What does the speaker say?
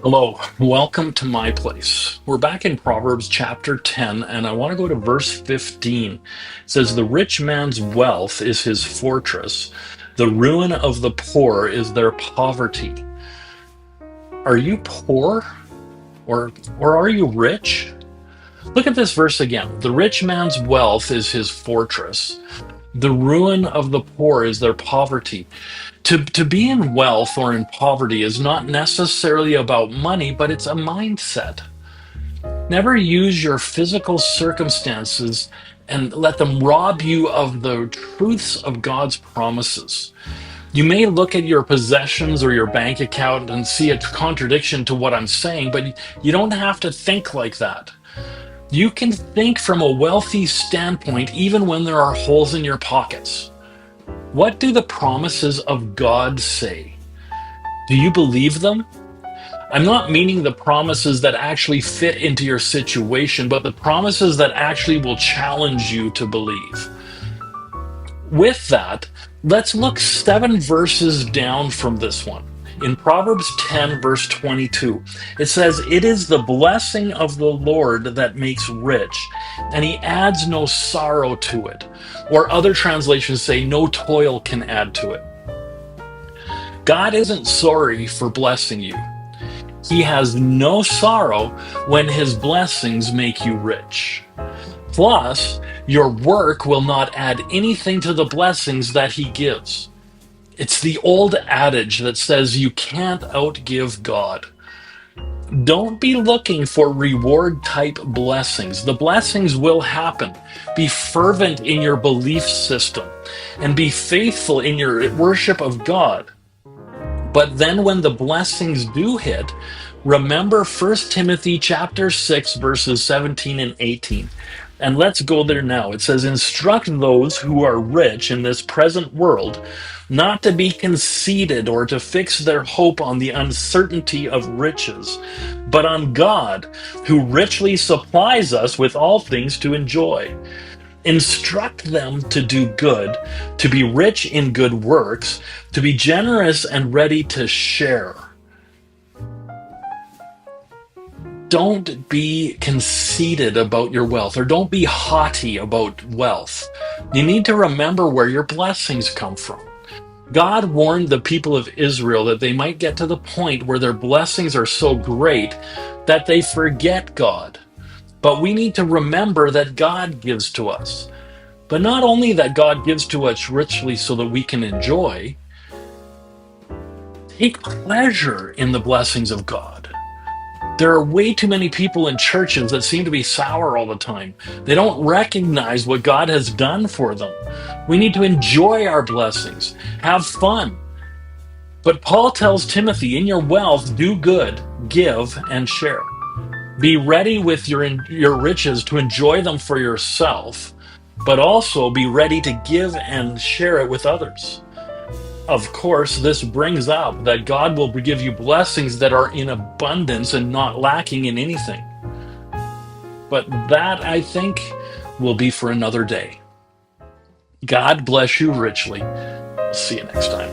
Hello, welcome to my place. We're back in Proverbs chapter 10, and I want to go to verse 15. It says, "The rich man's wealth is his fortress, the ruin of the poor is their poverty." Are you poor or are you rich? Look at this verse again. The rich man's wealth is his fortress. The ruin of the poor is their poverty. To be in wealth or in poverty is not necessarily about money, but it's a mindset. Never use your physical circumstances and let them rob you of the truths of God's promises. You may look at your possessions or your bank account and see a contradiction to what I'm saying, but you don't have to think like that. You can think from a wealthy standpoint even when there are holes in your pockets. What do the promises of God say? Do you believe them? I'm not meaning the promises that actually fit into your situation, but the promises that actually will challenge you to believe. With that, let's look 7 verses down from this one. In Proverbs 10, verse 22, it says, "It is the blessing of the Lord that makes rich, and he adds no sorrow to it." Or other translations say, "No toil can add to it." God isn't sorry for blessing you. He has no sorrow when his blessings make you rich. Plus, your work will not add anything to the blessings that he gives. It's the old adage that says you can't outgive God. Don't be looking for reward type blessings. The blessings will happen. Be fervent in your belief system and be faithful in your worship of God. But then when the blessings do hit, remember 1 Timothy chapter 6 verses 17 and 18. And let's go there now. It says, "Instruct those who are rich in this present world not to be conceited or to fix their hope on the uncertainty of riches, but on God, who richly supplies us with all things to enjoy. Instruct them to do good, to be rich in good works, to be generous and ready to share." Don't be conceited about your wealth, or don't be haughty about wealth. You need to remember where your blessings come from. God warned the people of Israel that they might get to the point where their blessings are so great that they forget God. But we need to remember that God gives to us. But not only that God gives to us richly so that we can enjoy, take pleasure in the blessings of God. There are way too many people in churches that seem to be sour all the time. They don't recognize what God has done for them. We need to enjoy our blessings, have fun. But Paul tells Timothy, in your wealth, do good, give, and share. Be ready with your riches to enjoy them for yourself, but also be ready to give and share it with others. Of course, this brings up that God will give you blessings that are in abundance and not lacking in anything. But that, I think, will be for another day. God bless you richly. See you next time.